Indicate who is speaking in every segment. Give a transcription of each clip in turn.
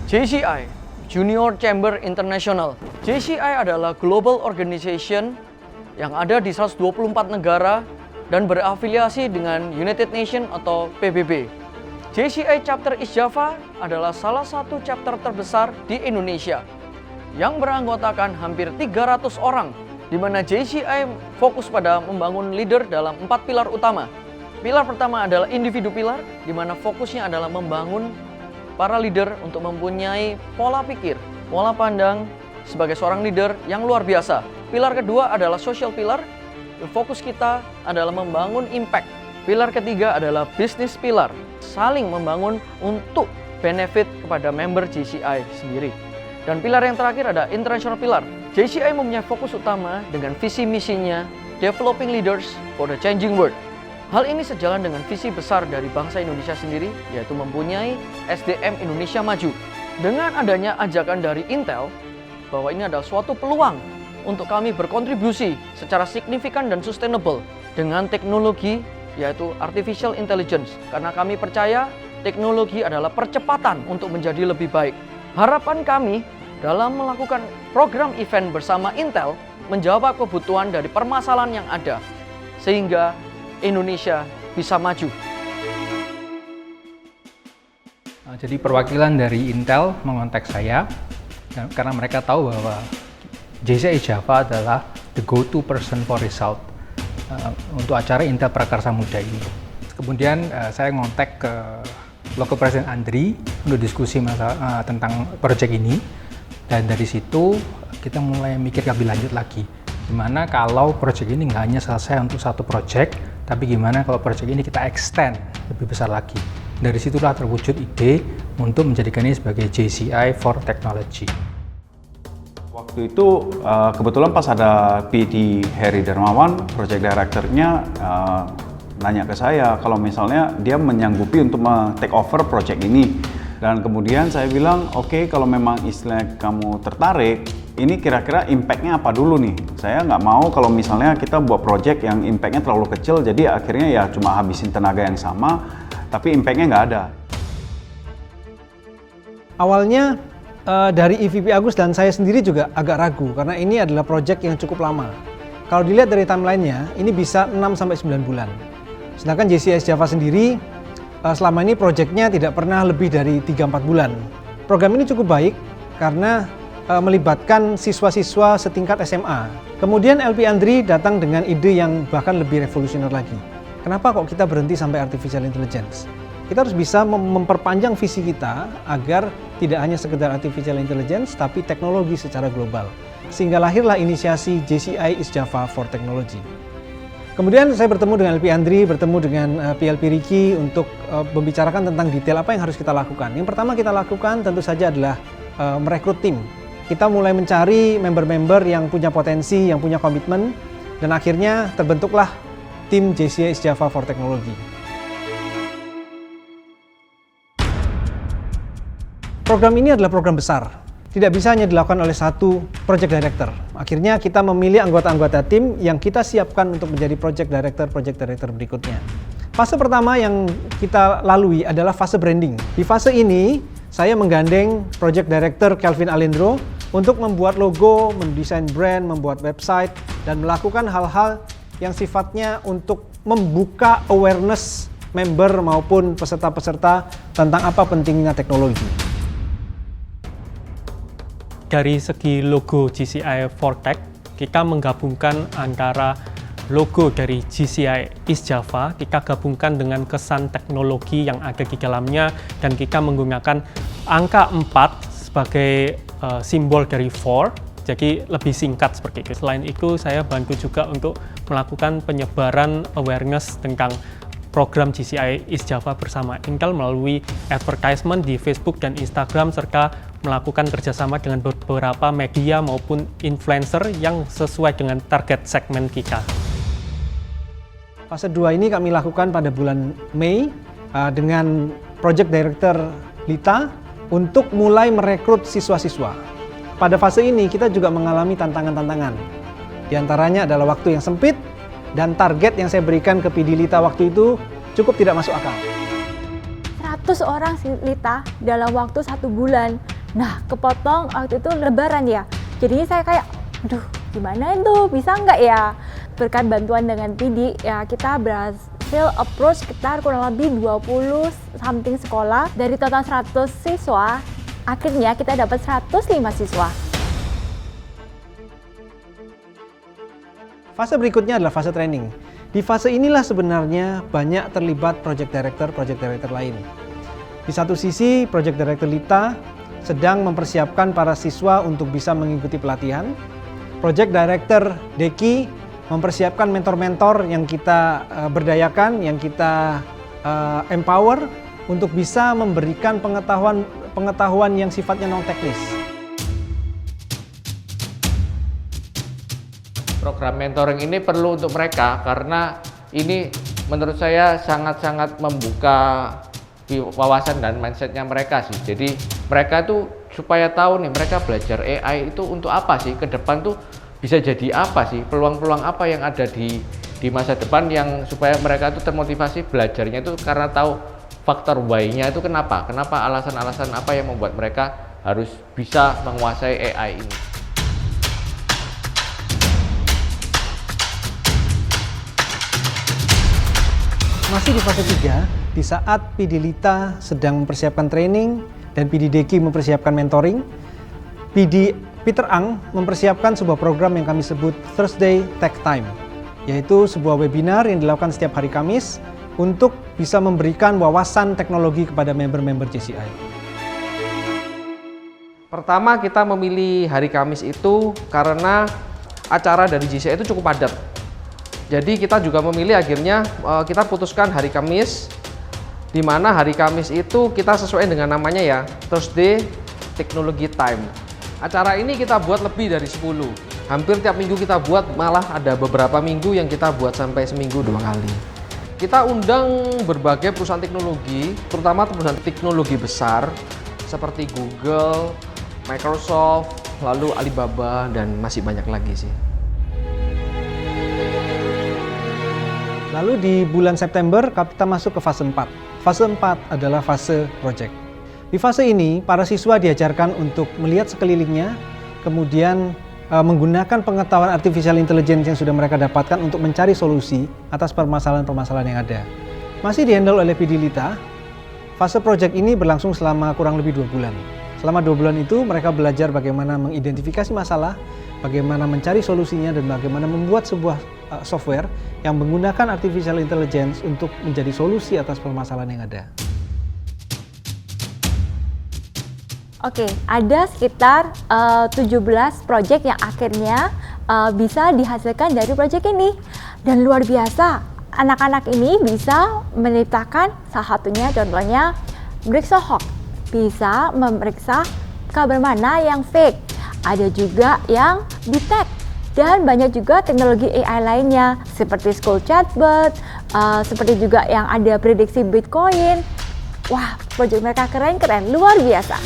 Speaker 1: JCI, Junior Chamber International. JCI adalah global organization yang ada di 124 negara dan berafiliasi dengan United Nations atau PBB. JCI Chapter East Java adalah salah satu chapter terbesar di Indonesia yang beranggotakan hampir 300 orang, di mana JCI fokus pada membangun leader dalam 4 pilar utama. Pilar pertama adalah individu pilar, di mana fokusnya adalah membangun para leader untuk mempunyai pola pikir, pola pandang sebagai seorang leader yang luar biasa. Pilar kedua adalah social pilar, fokus kita adalah membangun impact. Pilar ketiga adalah business pilar, saling membangun untuk benefit kepada member JCI sendiri. Dan pilar yang terakhir ada international pilar. JCI mempunyai fokus utama dengan visi misinya, developing leaders for the changing world. Hal ini sejalan dengan visi besar dari bangsa Indonesia sendiri, yaitu mempunyai SDM Indonesia maju. Dengan adanya ajakan dari Intel, bahwa ini adalah suatu peluang untuk kami berkontribusi secara signifikan dan sustainable dengan teknologi, yaitu artificial intelligence. Karena kami percaya teknologi adalah percepatan untuk menjadi lebih baik. Harapan kami dalam melakukan program event bersama Intel menjawab kebutuhan dari permasalahan yang ada, sehingga Indonesia bisa maju.
Speaker 2: Jadi perwakilan dari Intel mengontak saya karena mereka tahu bahwa JCI Java adalah the go-to person for result untuk acara Intel Prakarsa Muda ini. Kemudian saya ngontak ke Local President Andri untuk diskusi tentang proyek ini, dan dari situ kita mulai mikir lebih lanjut lagi. Gimana kalau proyek ini nggak hanya selesai untuk satu proyek, tapi gimana kalau proyek ini kita extend lebih besar lagi. Dari situlah terwujud ide untuk menjadikan ini sebagai JCI for Technology.
Speaker 3: Waktu itu kebetulan pas ada PD Heri Darmawan, project director-nya nanya ke saya kalau misalnya dia menyanggupi untuk take over project ini. Dan kemudian saya bilang, oke, kalau memang istilahnya kamu tertarik, ini kira-kira impact-nya apa dulu nih? Saya nggak mau kalau misalnya kita buat project yang impact-nya terlalu kecil, jadi akhirnya ya cuma habisin tenaga yang sama, tapi impact-nya nggak ada.
Speaker 4: Awalnya dari EVP Agus dan saya sendiri juga agak ragu, karena ini adalah project yang cukup lama. Kalau dilihat dari timeline-nya, ini bisa 6-9 bulan. Sedangkan JCI Java sendiri, selama ini proyeknya tidak pernah lebih dari 3-4 bulan. Program ini cukup baik karena melibatkan siswa-siswa setingkat SMA. Kemudian LP Andri datang dengan ide yang bahkan lebih revolusioner lagi. Kenapa kok kita berhenti sampai artificial intelligence? Kita harus bisa memperpanjang visi kita agar tidak hanya sekedar artificial intelligence, tapi teknologi secara global. Sehingga lahirlah inisiasi JCI East Java for Technology. Kemudian saya bertemu dengan LP Andri, bertemu dengan PLP Ricky untuk membicarakan tentang detail apa yang harus kita lakukan. Yang pertama kita lakukan tentu saja adalah merekrut tim. Kita mulai mencari member-member yang punya potensi, yang punya komitmen, dan akhirnya terbentuklah tim JCI East Java for Technology. Program ini adalah program besar. Tidak bisa hanya dilakukan oleh satu project director. Akhirnya kita memilih anggota-anggota tim yang kita siapkan untuk menjadi project director berikutnya. Fase pertama yang kita lalui adalah fase branding. Di fase ini, saya menggandeng project director Kelvin Alendro untuk membuat logo, mendesain brand, membuat website, dan melakukan hal-hal yang sifatnya untuk membuka awareness member maupun peserta-peserta tentang apa pentingnya teknologi.
Speaker 5: Dari segi logo JCI for Tech, kita menggabungkan antara logo dari JCI East Java, kita gabungkan dengan kesan teknologi yang ada di dalamnya, dan kita menggunakan angka 4 sebagai simbol dari for, jadi lebih singkat seperti itu. Selain itu, saya bantu juga untuk melakukan penyebaran awareness tentang program JCI East Java bersama Intel melalui advertisement di Facebook dan Instagram, serta melakukan kerjasama dengan beberapa media maupun influencer yang sesuai dengan target segmen kita.
Speaker 4: Fase 2 ini kami lakukan pada bulan Mei dengan Project Director Lita untuk mulai merekrut siswa-siswa. Pada fase ini kita juga mengalami tantangan-tantangan. Di antaranya adalah waktu yang sempit, dan target yang saya berikan ke PD Lita waktu itu cukup tidak masuk akal.
Speaker 6: 100 orang Lita dalam waktu 1 bulan. Nah, kepotong waktu itu lebaran ya. Jadinya saya kayak, aduh gimana itu, bisa nggak ya? Berkat bantuan dengan PD, ya kita berhasil approach sekitar kurang lebih 20 something sekolah. Dari total 100 siswa, akhirnya kita dapat 105 siswa.
Speaker 4: Fase berikutnya adalah fase training. Di fase inilah sebenarnya banyak terlibat project director lain. Di satu sisi, project director Lita sedang mempersiapkan para siswa untuk bisa mengikuti pelatihan. Project director Deki mempersiapkan mentor-mentor yang kita berdayakan, yang kita empower untuk bisa memberikan pengetahuan yang sifatnya non-teknis.
Speaker 7: Program mentoring ini perlu untuk mereka karena ini menurut saya sangat-sangat membuka wawasan dan mindsetnya mereka sih. Jadi mereka tuh supaya tahu nih mereka belajar AI itu untuk apa sih, ke depan tuh bisa jadi apa sih, peluang-peluang apa yang ada di masa depan, yang supaya mereka tuh termotivasi belajarnya itu karena tahu faktor why-nya itu kenapa alasan-alasan apa yang membuat mereka harus bisa menguasai AI ini.
Speaker 4: Masih di fase 3, di saat PD Lita sedang mempersiapkan training dan PD Deki mempersiapkan mentoring, PD Peter Ang mempersiapkan sebuah program yang kami sebut Thursday Tech Time, yaitu sebuah webinar yang dilakukan setiap hari Kamis untuk bisa memberikan wawasan teknologi kepada member-member JCI.
Speaker 7: Pertama, kita memilih hari Kamis itu karena acara dari JCI itu cukup padat. Jadi kita juga memilih, akhirnya kita putuskan hari Kamis, di mana hari Kamis itu kita sesuai dengan namanya ya, Thursday Technology Time. Acara ini kita buat lebih dari 10. Hampir tiap minggu kita buat, malah ada beberapa minggu yang kita buat sampai seminggu 2 kali. Kita undang berbagai perusahaan teknologi, terutama perusahaan teknologi besar seperti Google, Microsoft, lalu Alibaba, dan masih banyak lagi sih.
Speaker 4: Lalu di bulan September kita masuk ke fase 4. Fase 4 adalah fase project. Di fase ini, para siswa diajarkan untuk melihat sekelilingnya, kemudian menggunakan pengetahuan artificial intelligence yang sudah mereka dapatkan untuk mencari solusi atas permasalahan-permasalahan yang ada. Masih dihandle oleh PD Lita, fase project ini berlangsung selama kurang lebih 2 bulan. Selama 2 bulan itu, mereka belajar bagaimana mengidentifikasi masalah, bagaimana mencari solusinya, dan bagaimana membuat sebuah software yang menggunakan artificial intelligence untuk menjadi solusi atas permasalahan yang ada.
Speaker 6: Oke, ada sekitar 17 proyek yang akhirnya bisa dihasilkan dari proyek ini. Dan luar biasa, anak-anak ini bisa menciptakan salah satunya contohnya Meriksa Hoax, bisa memeriksa kabar mana yang fake. Ada juga yang detect. Dan banyak juga teknologi AI lainnya seperti school chatbot, seperti juga yang ada prediksi Bitcoin. Wah, proyek mereka keren-keren, luar biasa.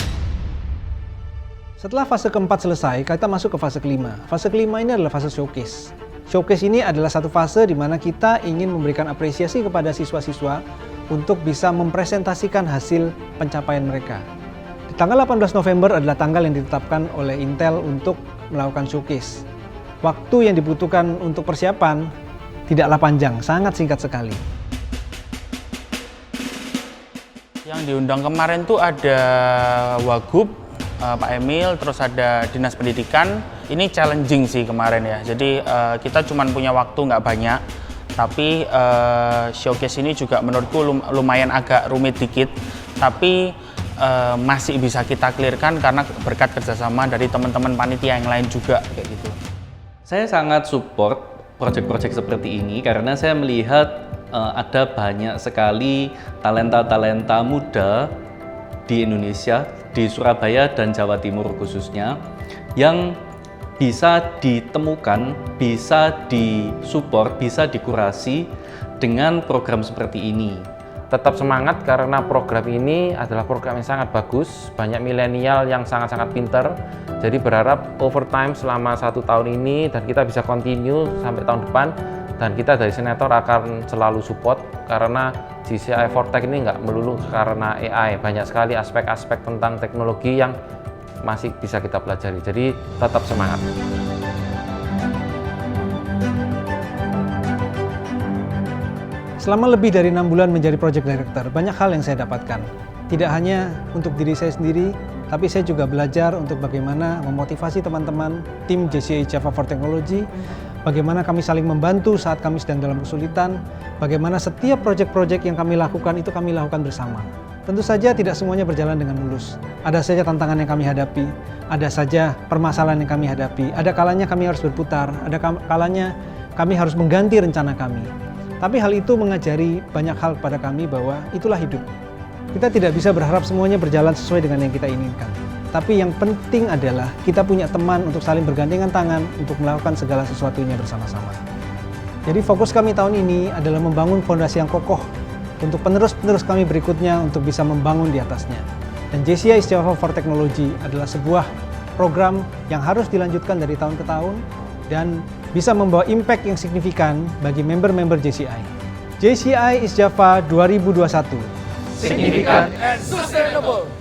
Speaker 4: Setelah fase keempat selesai, kita masuk ke fase kelima. Fase kelima ini adalah fase showcase. Showcase ini adalah satu fase di mana kita ingin memberikan apresiasi kepada siswa-siswa untuk bisa mempresentasikan hasil pencapaian mereka. Di tanggal 18 November adalah tanggal yang ditetapkan oleh Intel untuk melakukan showcase. Waktu yang dibutuhkan untuk persiapan tidaklah panjang, sangat singkat sekali.
Speaker 8: Yang diundang kemarin tuh ada Wagub, Pak Emil, terus ada Dinas Pendidikan. Ini challenging sih kemarin ya, jadi kita cuma punya waktu nggak banyak, tapi showcase ini juga menurutku lumayan agak rumit dikit, tapi masih bisa kita clearkan karena berkat kerjasama dari teman-teman panitia yang lain juga kayak gitu.
Speaker 9: Saya sangat support proyek-proyek seperti ini karena saya melihat ada banyak sekali talenta-talenta muda di Indonesia, di Surabaya dan Jawa Timur khususnya, yang bisa ditemukan, bisa disupport, bisa dikurasi dengan program seperti ini.
Speaker 10: Tetap semangat karena program ini adalah program yang sangat bagus, banyak milenial yang sangat-sangat pinter. Jadi berharap overtime selama 1 tahun ini dan kita bisa continue sampai tahun depan, dan kita dari Senator akan selalu support karena JCI 4Tech ini nggak melulu karena AI, banyak sekali aspek-aspek tentang teknologi yang masih bisa kita pelajari. Jadi tetap semangat.
Speaker 4: Selama lebih dari 6 bulan menjadi project director, banyak hal yang saya dapatkan. Tidak hanya untuk diri saya sendiri, tapi saya juga belajar untuk bagaimana memotivasi teman-teman tim JCI Java for Technology, bagaimana kami saling membantu saat kami sedang dalam kesulitan, bagaimana setiap project-project yang kami lakukan itu kami lakukan bersama. Tentu saja tidak semuanya berjalan dengan mulus. Ada saja tantangan yang kami hadapi, ada saja permasalahan yang kami hadapi, ada kalanya kami harus berputar, ada kalanya kami harus mengganti rencana kami. Tapi hal itu mengajari banyak hal kepada kami bahwa itulah hidup. Kita tidak bisa berharap semuanya berjalan sesuai dengan yang kita inginkan. Tapi yang penting adalah kita punya teman untuk saling bergandengan tangan untuk melakukan segala sesuatunya bersama-sama. Jadi fokus kami tahun ini adalah membangun fondasi yang kokoh untuk penerus-penerus kami berikutnya untuk bisa membangun di atasnya. Dan JCI Java for Technology adalah sebuah program yang harus dilanjutkan dari tahun ke tahun dan bisa membawa impact yang signifikan bagi member-member JCI. JCI Java 2021.
Speaker 1: Significant and sustainable.